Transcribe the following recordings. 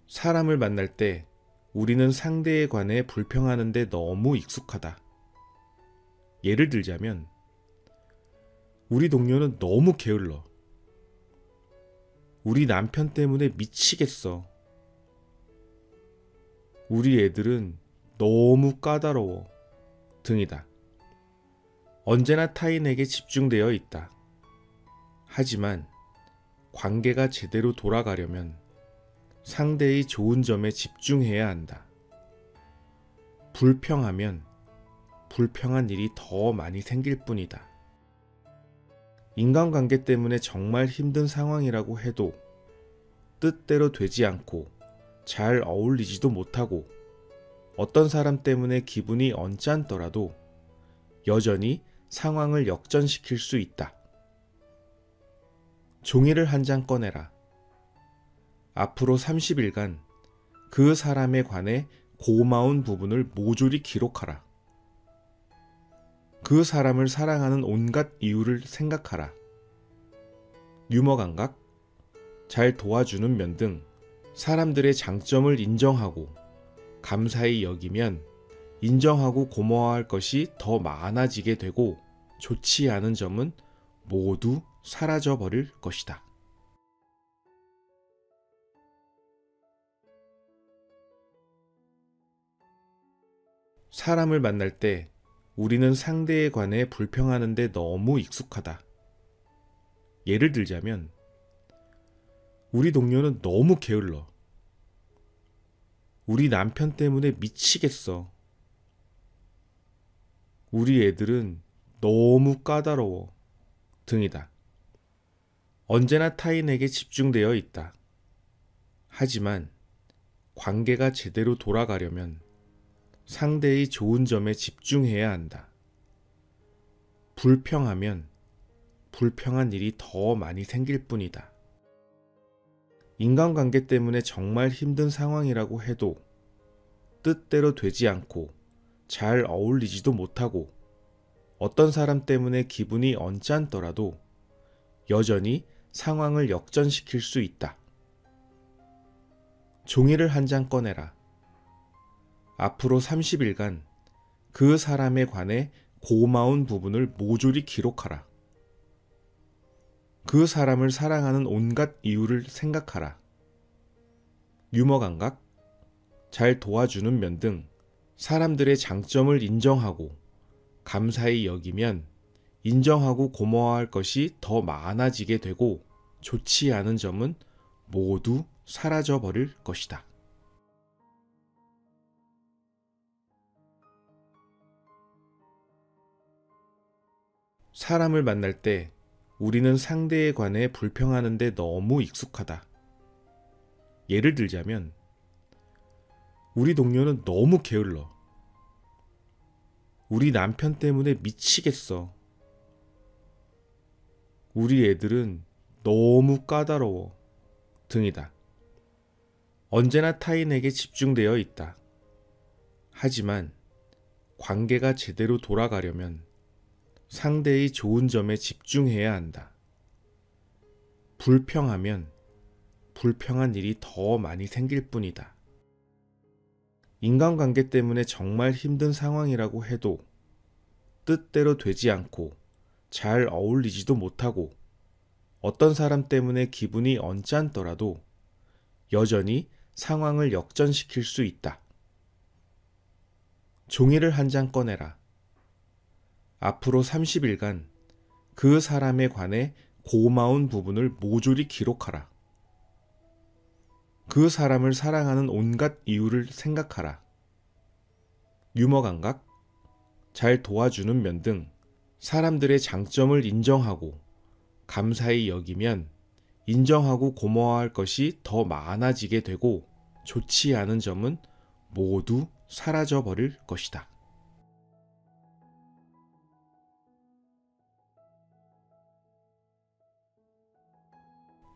사람을 만날 때 우리는 상대에 관해 불평하는데 너무 익숙하다. 예를 들자면, 우리 동료는 너무 게을러. 우리 남편 때문에 미치겠어. 우리 애들은 너무 까다로워. 등이다. 언제나 타인에게 집중되어 있다. 하지만 관계가 제대로 돌아가려면 상대의 좋은 점에 집중해야 한다. 불평하면 불평한 일이 더 많이 생길 뿐이다. 인간관계 때문에 정말 힘든 상황이라고 해도 뜻대로 되지 않고 잘 어울리지도 못하고 어떤 사람 때문에 기분이 언짢더라도 여전히 상황을 역전시킬 수 있다. 종이를 한 장 꺼내라. 앞으로 30일간 그 사람에 관해 고마운 부분을 모조리 기록하라. 그 사람을 사랑하는 온갖 이유를 생각하라. 유머 감각, 잘 도와주는 면 등 사람들의 장점을 인정하고 감사히 여기면 인정하고 고마워할 것이 더 많아지게 되고 좋지 않은 점은 모두 사라져 버릴 것이다. 사람을 만날 때 우리는 상대에 관해 불평하는데 너무 익숙하다. 예를 들자면, 우리 동료는 너무 게을러. 우리 남편 때문에 미치겠어. 우리 애들은 너무 까다로워. 등이다. 언제나 타인에게 집중되어 있다. 하지만 관계가 제대로 돌아가려면 상대의 좋은 점에 집중해야 한다. 불평하면 불평한 일이 더 많이 생길 뿐이다. 인간관계 때문에 정말 힘든 상황이라고 해도 뜻대로 되지 않고 잘 어울리지도 못하고 어떤 사람 때문에 기분이 언짢더라도 여전히 상황을 역전시킬 수 있다. 종이를 한 장 꺼내라. 앞으로 30일간 그 사람에 관해 고마운 부분을 모조리 기록하라. 그 사람을 사랑하는 온갖 이유를 생각하라. 유머 감각, 잘 도와주는 면 등 사람들의 장점을 인정하고 감사히 여기면 인정하고 고마워할 것이 더 많아지게 되고 좋지 않은 점은 모두 사라져 버릴 것이다. 사람을 만날 때 우리는 상대에 관해 불평하는데 너무 익숙하다. 예를 들자면, 우리 동료는 너무 게을러. 우리 남편 때문에 미치겠어. 우리 애들은 너무 까다로워. 등이다. 언제나 타인에게 집중되어 있다. 하지만 관계가 제대로 돌아가려면 상대의 좋은 점에 집중해야 한다. 불평하면 불평한 일이 더 많이 생길 뿐이다. 인간관계 때문에 정말 힘든 상황이라고 해도 뜻대로 되지 않고 잘 어울리지도 못하고 어떤 사람 때문에 기분이 언짢더라도 여전히 상황을 역전시킬 수 있다. 종이를 한 장 꺼내라. 앞으로 30일간 그 사람에 관해 고마운 부분을 모조리 기록하라. 그 사람을 사랑하는 온갖 이유를 생각하라. 유머 감각, 잘 도와주는 면 등 사람들의 장점을 인정하고 감사히 여기면 인정하고 고마워할 것이 더 많아지게 되고 좋지 않은 점은 모두 사라져 버릴 것이다.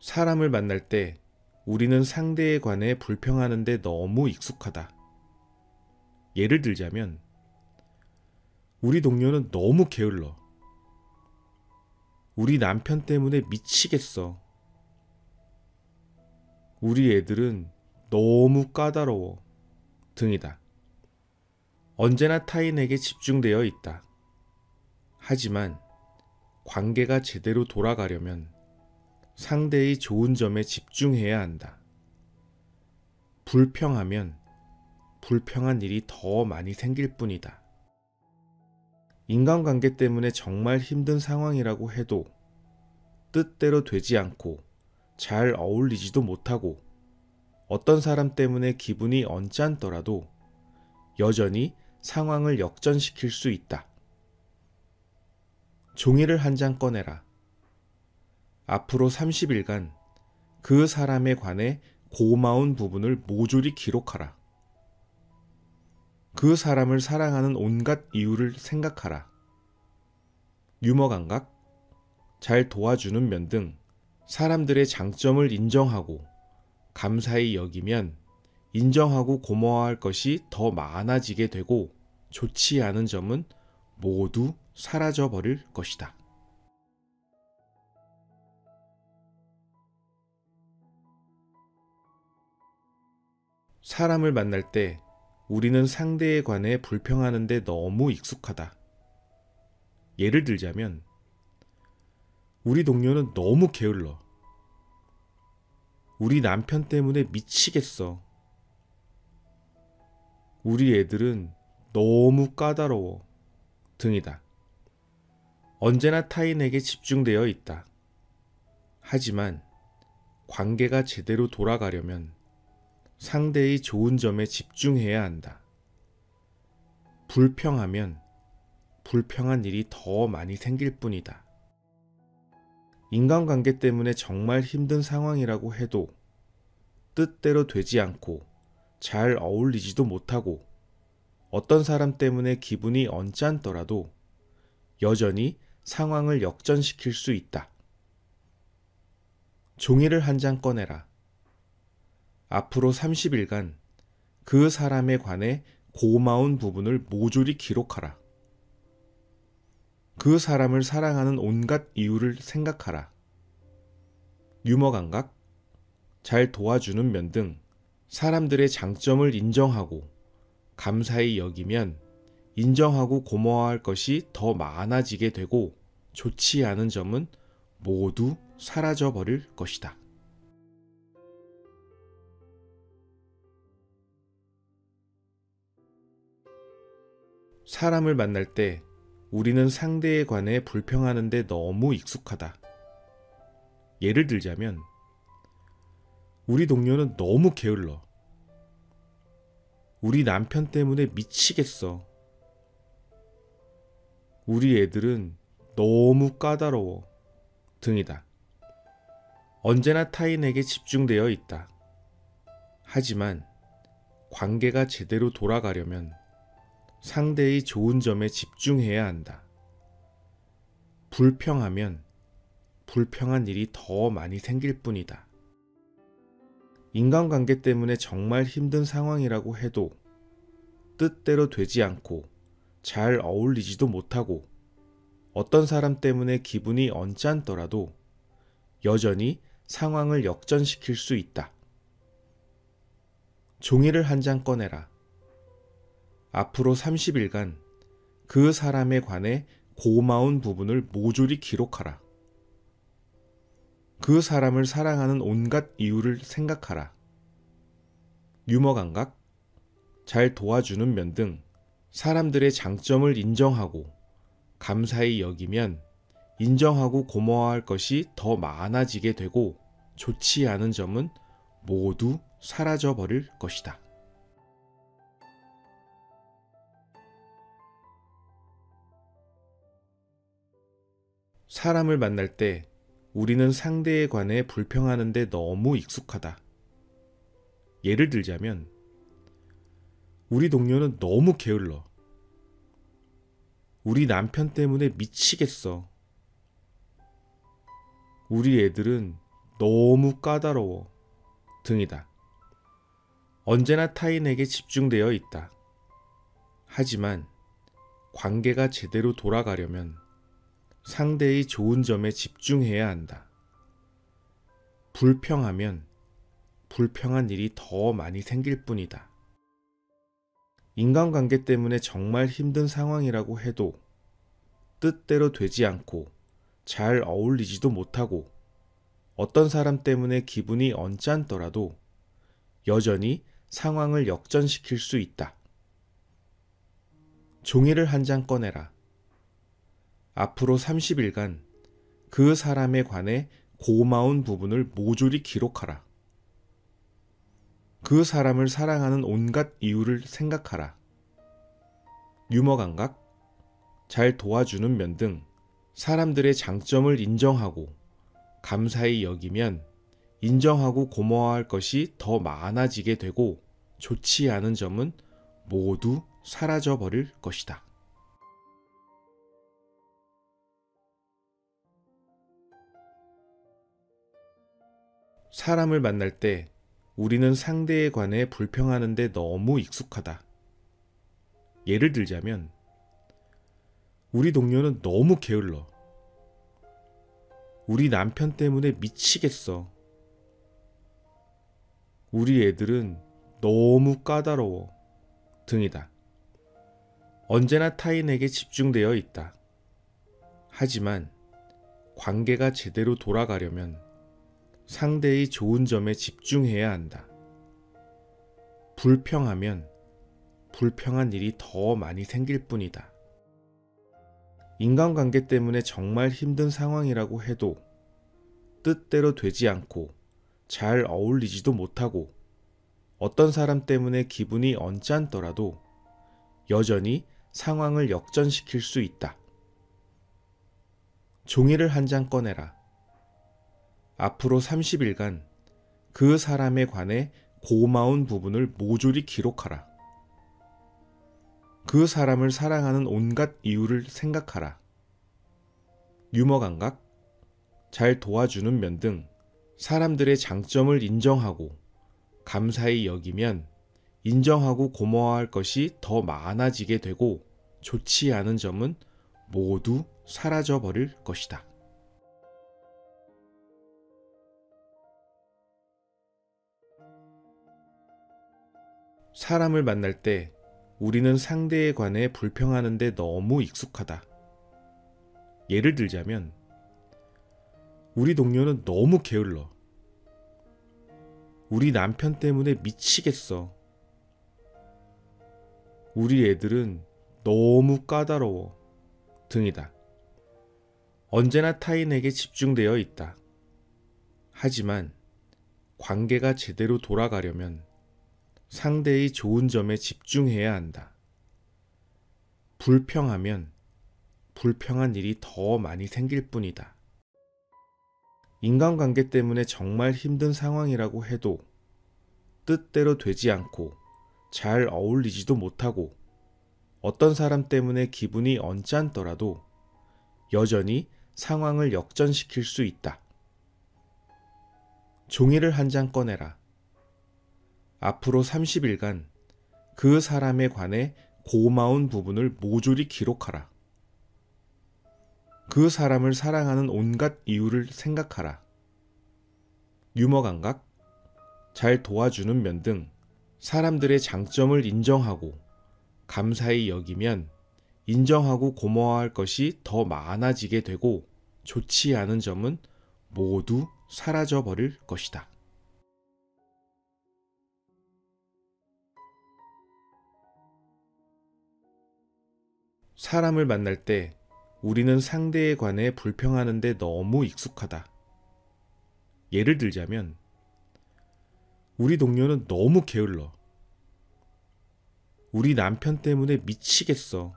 사람을 만날 때 우리는 상대에 관해 불평하는데 너무 익숙하다. 예를 들자면, 우리 동료는 너무 게을러. 우리 남편 때문에 미치겠어. 우리 애들은 너무 까다로워 등이다. 언제나 타인에게 집중되어 있다. 하지만 관계가 제대로 돌아가려면 상대의 좋은 점에 집중해야 한다. 불평하면 불평한 일이 더 많이 생길 뿐이다. 인간관계 때문에 정말 힘든 상황이라고 해도 뜻대로 되지 않고 잘 어울리지도 못하고 어떤 사람 때문에 기분이 언짢더라도 여전히 상황을 역전시킬 수 있다. 종이를 한 장 꺼내라. 앞으로 30일간 그 사람에 관해 고마운 부분을 모조리 기록하라. 그 사람을 사랑하는 온갖 이유를 생각하라. 유머 감각, 잘 도와주는 면 등 사람들의 장점을 인정하고 감사히 여기면 인정하고 고마워할 것이 더 많아지게 되고 좋지 않은 점은 모두 사라져 버릴 것이다. 사람을 만날 때 우리는 상대에 관해 불평하는데 너무 익숙하다. 예를 들자면, 우리 동료는 너무 게을러. 우리 남편 때문에 미치겠어. 우리 애들은 너무 까다로워 등이다. 언제나 타인에게 집중되어 있다. 하지만 관계가 제대로 돌아가려면 상대의 좋은 점에 집중해야 한다. 불평하면 불평한 일이 더 많이 생길 뿐이다. 인간관계 때문에 정말 힘든 상황이라고 해도 뜻대로 되지 않고 잘 어울리지도 못하고 어떤 사람 때문에 기분이 언짢더라도 여전히 상황을 역전시킬 수 있다. 종이를 한 장 꺼내라. 앞으로 30일간 그 사람에 관해 고마운 부분을 모조리 기록하라. 그 사람을 사랑하는 온갖 이유를 생각하라. 유머 감각, 잘 도와주는 면 등 사람들의 장점을 인정하고 감사히 여기면 인정하고 고마워할 것이 더 많아지게 되고 좋지 않은 점은 모두 사라져 버릴 것이다. 사람을 만날 때 우리는 상대에 관해 불평하는데 너무 익숙하다. 예를 들자면, 우리 동료는 너무 게을러. 우리 남편 때문에 미치겠어. 우리 애들은 너무 까다로워 등이다. 언제나 타인에게 집중되어 있다. 하지만 관계가 제대로 돌아가려면 상대의 좋은 점에 집중해야 한다. 불평하면 불평한 일이 더 많이 생길 뿐이다. 인간관계 때문에 정말 힘든 상황이라고 해도 뜻대로 되지 않고 잘 어울리지도 못하고 어떤 사람 때문에 기분이 언짢더라도 여전히 상황을 역전시킬 수 있다. 종이를 한 장 꺼내라. 앞으로 30일간 그 사람에 관해 고마운 부분을 모조리 기록하라. 그 사람을 사랑하는 온갖 이유를 생각하라. 유머 감각, 잘 도와주는 면 등 사람들의 장점을 인정하고 감사히 여기면 인정하고 고마워할 것이 더 많아지게 되고 좋지 않은 점은 모두 사라져 버릴 것이다. 사람을 만날 때 우리는 상대에 관해 불평하는데 너무 익숙하다. 예를 들자면, 우리 동료는 너무 게을러. 우리 남편 때문에 미치겠어. 우리 애들은 너무 까다로워 등이다. 언제나 타인에게 집중되어 있다. 하지만 관계가 제대로 돌아가려면 상대의 좋은 점에 집중해야 한다. 불평하면 불평한 일이 더 많이 생길 뿐이다. 인간관계 때문에 정말 힘든 상황이라고 해도 뜻대로 되지 않고 잘 어울리지도 못하고 어떤 사람 때문에 기분이 언짢더라도 여전히 상황을 역전시킬 수 있다. 종이를 한 장 꺼내라. 앞으로 30일간 그 사람에 관해 고마운 부분을 모조리 기록하라. 그 사람을 사랑하는 온갖 이유를 생각하라. 유머 감각, 잘 도와주는 면 등 사람들의 장점을 인정하고 감사히 여기면 인정하고 고마워할 것이 더 많아지게 되고 좋지 않은 점은 모두 사라져 버릴 것이다. 사람을 만날 때 우리는 상대에 관해 불평하는데 너무 익숙하다. 예를 들자면, 우리 동료는 너무 게을러. 우리 남편 때문에 미치겠어. 우리 애들은 너무 까다로워. 등이다. 언제나 타인에게 집중되어 있다. 하지만 관계가 제대로 돌아가려면 상대의 좋은 점에 집중해야 한다. 불평하면 불평한 일이 더 많이 생길 뿐이다. 인간관계 때문에 정말 힘든 상황이라고 해도 뜻대로 되지 않고 잘 어울리지도 못하고 어떤 사람 때문에 기분이 언짢더라도 여전히 상황을 역전시킬 수 있다. 종이를 한 장 꺼내라. 앞으로 30일간 그 사람에 관해 고마운 부분을 모조리 기록하라. 그 사람을 사랑하는 온갖 이유를 생각하라. 유머 감각, 잘 도와주는 면 등 사람들의 장점을 인정하고 감사히 여기면 인정하고 고마워할 것이 더 많아지게 되고 좋지 않은 점은 모두 사라져 버릴 것이다. 사람을 만날 때 우리는 상대에 관해 불평하는데 너무 익숙하다. 예를 들자면, 우리 동료는 너무 게을러. 우리 남편 때문에 미치겠어. 우리 애들은 너무 까다로워. 등이다. 언제나 타인에게 집중되어 있다. 하지만 관계가 제대로 돌아가려면 상대의 좋은 점에 집중해야 한다. 불평하면 불평한 일이 더 많이 생길 뿐이다. 인간관계 때문에 정말 힘든 상황이라고 해도 뜻대로 되지 않고 잘 어울리지도 못하고 어떤 사람 때문에 기분이 언짢더라도 여전히 상황을 역전시킬 수 있다. 종이를 한 장 꺼내라. 앞으로 30일간 그 사람에 관해 고마운 부분을 모조리 기록하라. 그 사람을 사랑하는 온갖 이유를 생각하라. 유머 감각, 잘 도와주는 면 등 사람들의 장점을 인정하고 감사히 여기면 인정하고 고마워할 것이 더 많아지게 되고 좋지 않은 점은 모두 사라져 버릴 것이다. 사람을 만날 때 우리는 상대에 관해 불평하는데 너무 익숙하다. 예를 들자면, 우리 동료는 너무 게을러. 우리 남편 때문에 미치겠어.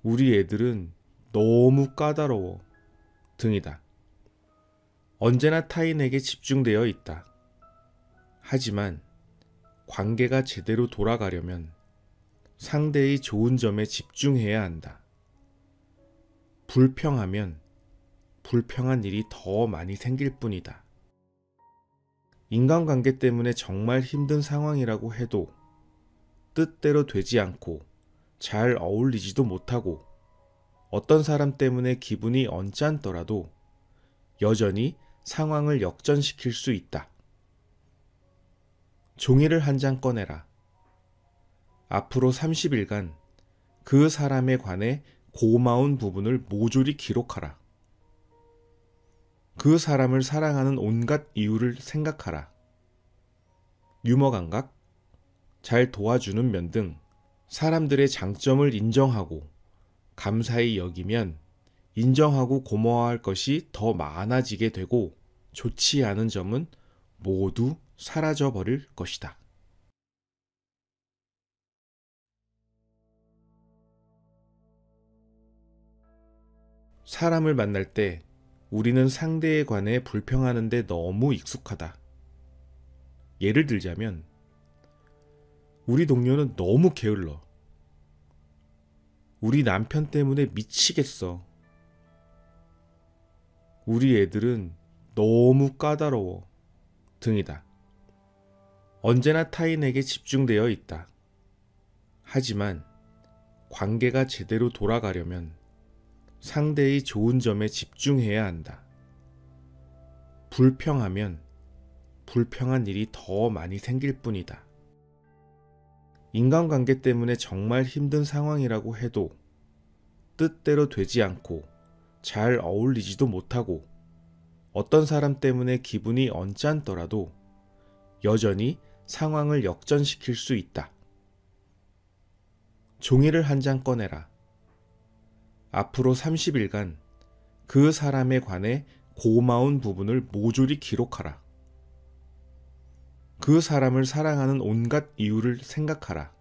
우리 애들은 너무 까다로워. 등이다. 언제나 타인에게 집중되어 있다. 하지만 관계가 제대로 돌아가려면 상대의 좋은 점에 집중해야 한다. 불평하면 불평한 일이 더 많이 생길 뿐이다. 인간관계 때문에 정말 힘든 상황이라고 해도 뜻대로 되지 않고 잘 어울리지도 못하고 어떤 사람 때문에 기분이 언짢더라도 여전히 상황을 역전시킬 수 있다. 종이를 한 장 꺼내라. 앞으로 30일간 그 사람에 관해 고마운 부분을 모조리 기록하라. 그 사람을 사랑하는 온갖 이유를 생각하라. 유머 감각, 잘 도와주는 면 등 사람들의 장점을 인정하고 감사히 여기면 인정하고 고마워할 것이 더 많아지게 되고 좋지 않은 점은 모두 사라져 버릴 것이다. 사람을 만날 때 우리는 상대에 관해 불평하는데 너무 익숙하다. 예를 들자면, 우리 동료는 너무 게을러. 우리 남편 때문에 미치겠어. 우리 애들은 너무 까다로워. 등이다. 언제나 타인에게 집중되어 있다. 하지만 관계가 제대로 돌아가려면 상대의 좋은 점에 집중해야 한다. 불평하면 불평한 일이 더 많이 생길 뿐이다. 인간관계 때문에 정말 힘든 상황이라고 해도 뜻대로 되지 않고 잘 어울리지도 못하고 어떤 사람 때문에 기분이 언짢더라도 여전히 상황을 역전시킬 수 있다. 종이를 한 장 꺼내라. 앞으로 30일간 그 사람에 관해 고마운 부분을 모조리 기록하라. 그 사람을 사랑하는 온갖 이유를 생각하라.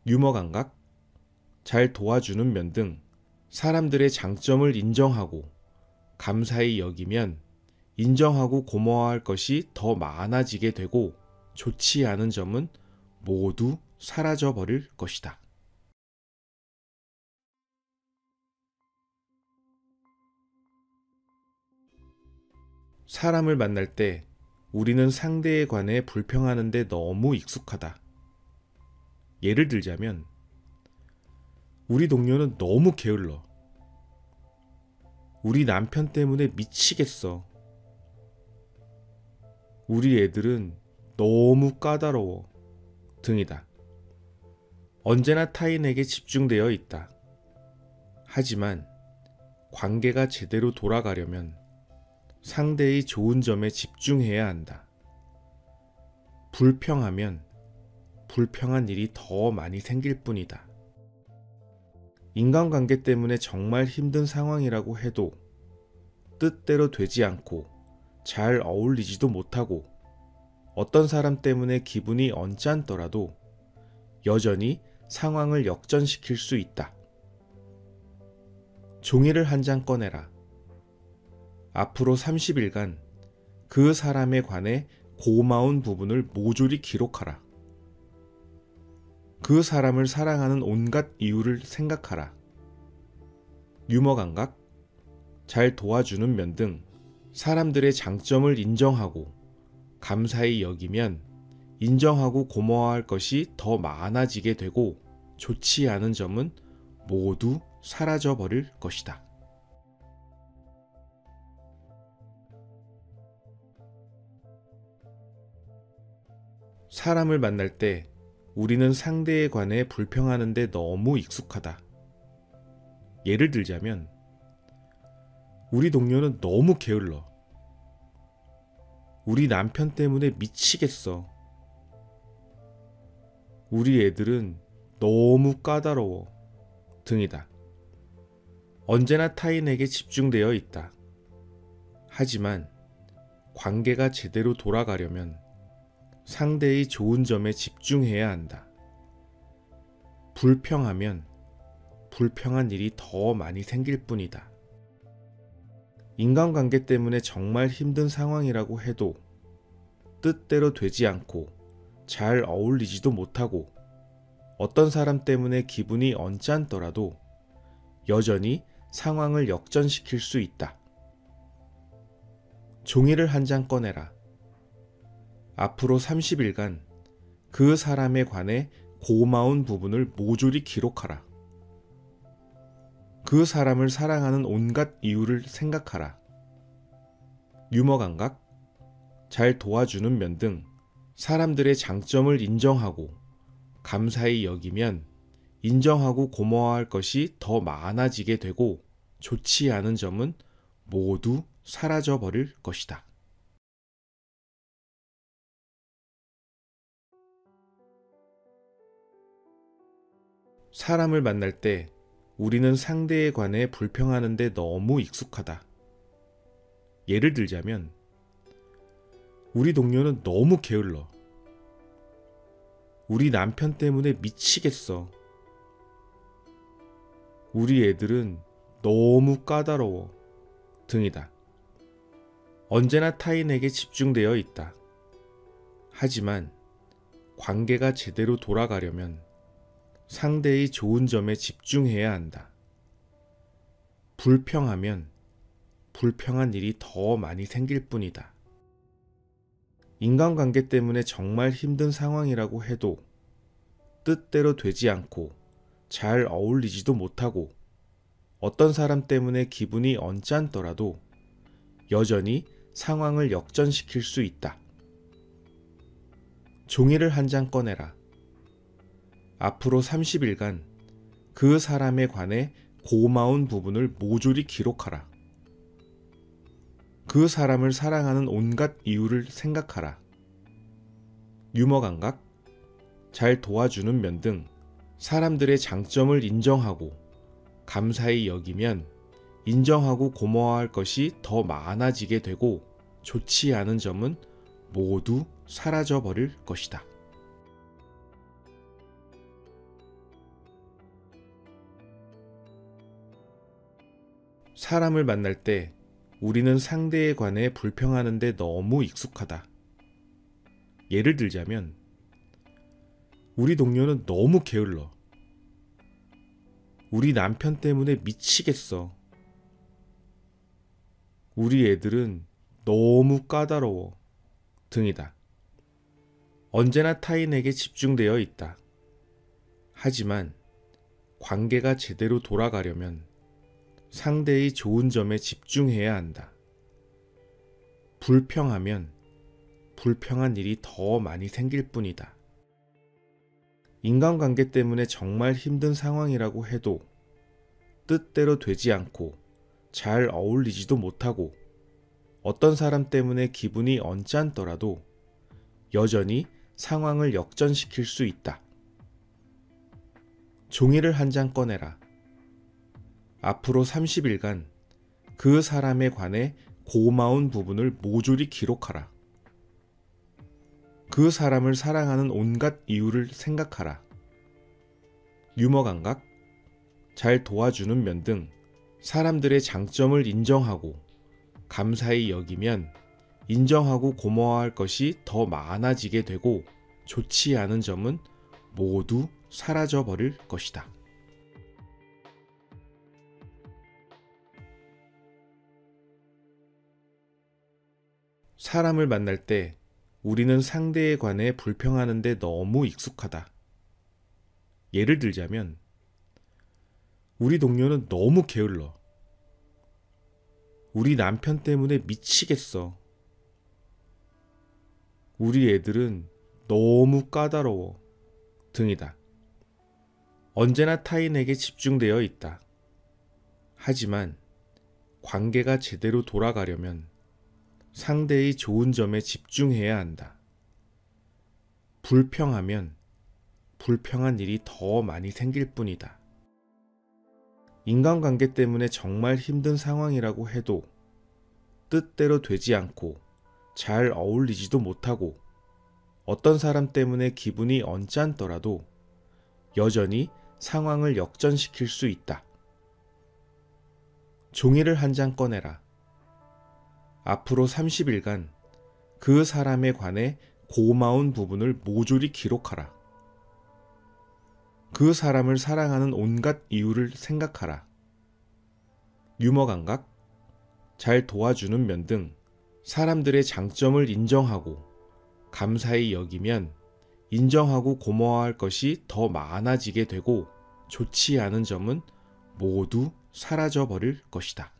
유머 감각, 잘 도와주는 면 등 사람들의 장점을 인정하고 감사히 여기면 인정하고 고마워할 것이 더 많아지게 되고 좋지 않은 점은 모두 사라져 버릴 것이다. 사람을 만날 때 우리는 상대에 관해 불평하는데 너무 익숙하다. 예를 들자면, 우리 동료는 너무 게을러. 우리 남편 때문에 미치겠어. 우리 애들은 너무 까다로워. 등이다. 언제나 타인에게 집중되어 있다. 하지만 관계가 제대로 돌아가려면 상대의 좋은 점에 집중해야 한다. 불평하면 불평한 일이 더 많이 생길 뿐이다. 인간관계 때문에 정말 힘든 상황이라고 해도 뜻대로 되지 않고 잘 어울리지도 못하고 어떤 사람 때문에 기분이 언짢더라도 여전히 상황을 역전시킬 수 있다. 종이를 한 장 꺼내라. 앞으로 30일간 그 사람에 관해 고마운 부분을 모조리 기록하라. 그 사람을 사랑하는 온갖 이유를 생각하라. 유머 감각, 잘 도와주는 면 등 사람들의 장점을 인정하고 감사히 여기면 인정하고 고마워할 것이 더 많아지게 되고 좋지 않은 점은 모두 사라져 버릴 것이다. 사람을 만날 때 우리는 상대에 관해 불평하는데 너무 익숙하다. 예를 들자면, 우리 동료는 너무 게을러. 우리 남편 때문에 미치겠어. 우리 애들은 너무 까다로워. 등이다. 언제나 타인에게 집중되어 있다. 하지만 관계가 제대로 돌아가려면 상대의 좋은 점에 집중해야 한다. 불평하면 불평한 일이 더 많이 생길 뿐이다. 인간관계 때문에 정말 힘든 상황이라고 해도 뜻대로 되지 않고 잘 어울리지도 못하고 어떤 사람 때문에 기분이 언짢더라도 여전히 상황을 역전시킬 수 있다. 종이를 한 장 꺼내라. 앞으로 30일간 그 사람에 관해 고마운 부분을 모조리 기록하라. 그 사람을 사랑하는 온갖 이유를 생각하라. 유머 감각, 잘 도와주는 면 등 사람들의 장점을 인정하고 감사히 여기면 인정하고 고마워할 것이 더 많아지게 되고 좋지 않은 점은 모두 사라져 버릴 것이다. 사람을 만날 때 우리는 상대에 관해 불평하는데 너무 익숙하다. 예를 들자면, 우리 동료는 너무 게을러. 우리 남편 때문에 미치겠어. 우리 애들은 너무 까다로워. 등이다. 언제나 타인에게 집중되어 있다. 하지만 관계가 제대로 돌아가려면 상대의 좋은 점에 집중해야 한다. 불평하면 불평한 일이 더 많이 생길 뿐이다. 인간관계 때문에 정말 힘든 상황이라고 해도 뜻대로 되지 않고 잘 어울리지도 못하고 어떤 사람 때문에 기분이 언짢더라도 여전히 상황을 역전시킬 수 있다. 종이를 한 장 꺼내라. 앞으로 30일간 그 사람에 관해 고마운 부분을 모조리 기록하라. 그 사람을 사랑하는 온갖 이유를 생각하라. 유머 감각, 잘 도와주는 면 등 사람들의 장점을 인정하고 감사히 여기면 인정하고 고마워할 것이 더 많아지게 되고 좋지 않은 점은 모두 사라져 버릴 것이다. 사람을 만날 때 우리는 상대에 관해 불평하는데 너무 익숙하다. 예를 들자면, 우리 동료는 너무 게을러. 우리 남편 때문에 미치겠어. 우리 애들은 너무 까다로워. 등이다. 언제나 타인에게 집중되어 있다. 하지만 관계가 제대로 돌아가려면 상대의 좋은 점에 집중해야 한다. 불평하면 불평한 일이 더 많이 생길 뿐이다. 인간관계 때문에 정말 힘든 상황이라고 해도 뜻대로 되지 않고 잘 어울리지도 못하고 어떤 사람 때문에 기분이 언짢더라도 여전히 상황을 역전시킬 수 있다. 종이를 한 장 꺼내라. 앞으로 30일간 그 사람에 관해 고마운 부분을 모조리 기록하라. 그 사람을 사랑하는 온갖 이유를 생각하라. 유머 감각, 잘 도와주는 면 등 사람들의 장점을 인정하고 감사히 여기면 인정하고 고마워할 것이 더 많아지게 되고 좋지 않은 점은 모두 사라져 버릴 것이다. 사람을 만날 때 우리는 상대에 관해 불평하는데 너무 익숙하다. 예를 들자면, 우리 동료는 너무 게을러. 우리 남편 때문에 미치겠어. 우리 애들은 너무 까다로워. 등이다. 언제나 타인에게 집중되어 있다. 하지만 관계가 제대로 돌아가려면 상대의 좋은 점에 집중해야 한다. 불평하면 불평한 일이 더 많이 생길 뿐이다. 인간관계 때문에 정말 힘든 상황이라고 해도 뜻대로 되지 않고 잘 어울리지도 못하고 어떤 사람 때문에 기분이 언짢더라도 여전히 상황을 역전시킬 수 있다. 종이를 한 장 꺼내라. 앞으로 30일간 그 사람에 관해 고마운 부분을 모조리 기록하라. 그 사람을 사랑하는 온갖 이유를 생각하라. 유머 감각, 잘 도와주는 면 등 사람들의 장점을 인정하고 감사히 여기면 인정하고 고마워할 것이 더 많아지게 되고 좋지 않은 점은 모두 사라져 버릴 것이다.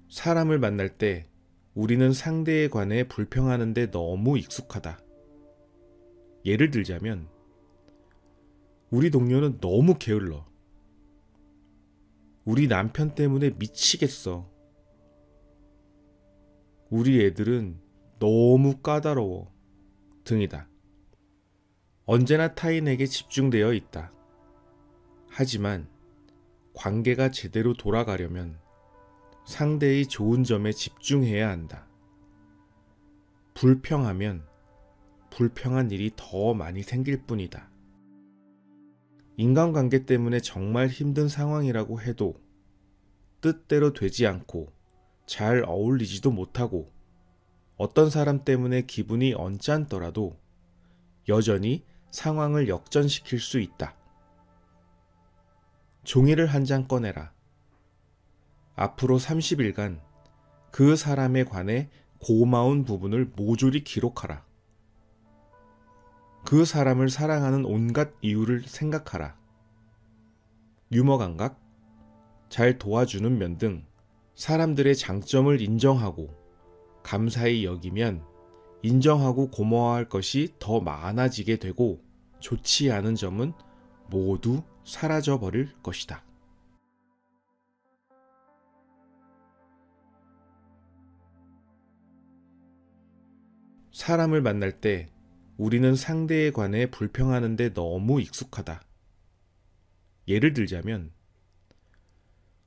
사람을 만날 때 우리는 상대에 관해 불평하는데 너무 익숙하다. 예를 들자면, 우리 동료는 너무 게을러. 우리 남편 때문에 미치겠어. 우리 애들은 너무 까다로워. 등이다. 언제나 타인에게 집중되어 있다. 하지만 관계가 제대로 돌아가려면 상대의 좋은 점에 집중해야 한다. 불평하면 불평한 일이 더 많이 생길 뿐이다. 인간관계 때문에 정말 힘든 상황이라고 해도 뜻대로 되지 않고 잘 어울리지도 못하고 어떤 사람 때문에 기분이 언짢더라도 여전히 상황을 역전시킬 수 있다. 종이를 한 장 꺼내라. 앞으로 30일간 그 사람에 관해 고마운 부분을 모조리 기록하라. 그 사람을 사랑하는 온갖 이유를 생각하라. 유머 감각, 잘 도와주는 면 등 사람들의 장점을 인정하고 감사히 여기면 인정하고 고마워할 것이 더 많아지게 되고 좋지 않은 점은 모두 사라져 버릴 것이다. 사람을 만날 때 우리는 상대에 관해 불평하는데 너무 익숙하다. 예를 들자면,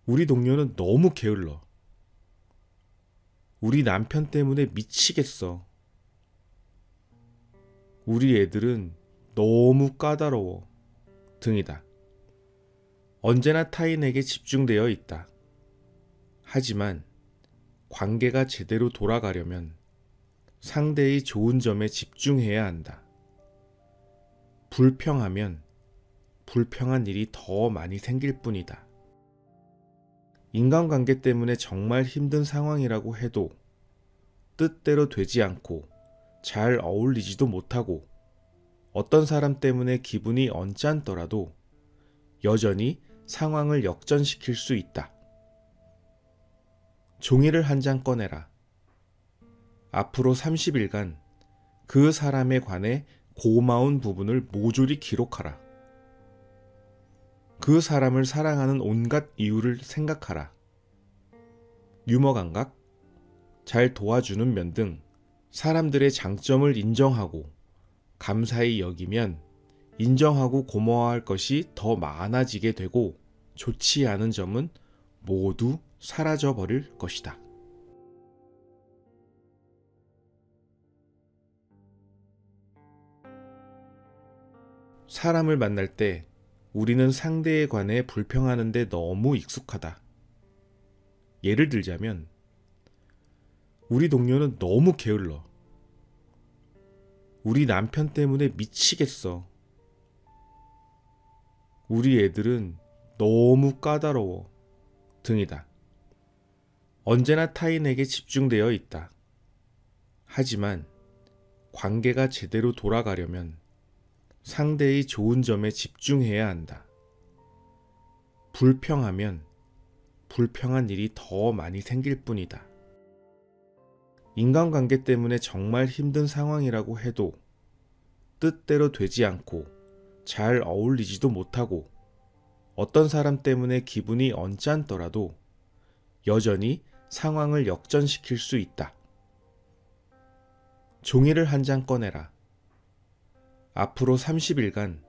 우리 동료는 너무 게을러. 우리 남편 때문에 미치겠어. 우리 애들은 너무 까다로워. 등이다. 언제나 타인에게 집중되어 있다. 하지만 관계가 제대로 돌아가려면 상대의 좋은 점에 집중해야 한다. 불평하면 불평한 일이 더 많이 생길 뿐이다. 인간관계 때문에 정말 힘든 상황이라고 해도 뜻대로 되지 않고 잘 어울리지도 못하고 어떤 사람 때문에 기분이 언짢더라도 여전히 상황을 역전시킬 수 있다. 종이를 한 장 꺼내라. 앞으로 30일간 그 사람에 관해 고마운 부분을 모조리 기록하라. 그 사람을 사랑하는 온갖 이유를 생각하라. 유머 감각, 잘 도와주는 면 등 사람들의 장점을 인정하고 감사히 여기면 인정하고 고마워할 것이 더 많아지게 되고 좋지 않은 점은 모두 사라져 버릴 것이다. 사람을 만날 때 우리는 상대에 관해 불평하는데 너무 익숙하다. 예를 들자면, 우리 동료는 너무 게을러. 우리 남편 때문에 미치겠어. 우리 애들은 너무 까다로워. 등이다. 언제나 타인에게 집중되어 있다. 하지만 관계가 제대로 돌아가려면 상대의 좋은 점에 집중해야 한다. 불평하면 불평한 일이 더 많이 생길 뿐이다. 인간관계 때문에 정말 힘든 상황이라고 해도 뜻대로 되지 않고 잘 어울리지도 못하고 어떤 사람 때문에 기분이 언짢더라도 여전히 상황을 역전시킬 수 있다. 종이를 한 장 꺼내라. 앞으로 30일간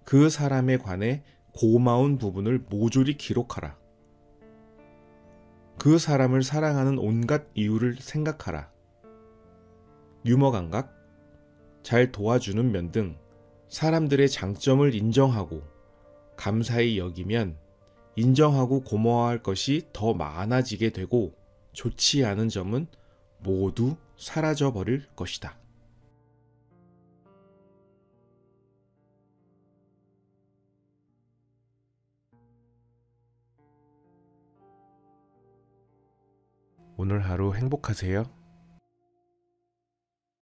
그 사람에 관해 고마운 부분을 모조리 기록하라. 그 사람을 사랑하는 온갖 이유를 생각하라. 유머 감각, 잘 도와주는 면 등 사람들의 장점을 인정하고 감사히 여기면 인정하고 고마워할 것이 더 많아지게 되고 좋지 않은 점은 모두 사라져 버릴 것이다. 오늘 하루 행복하세요.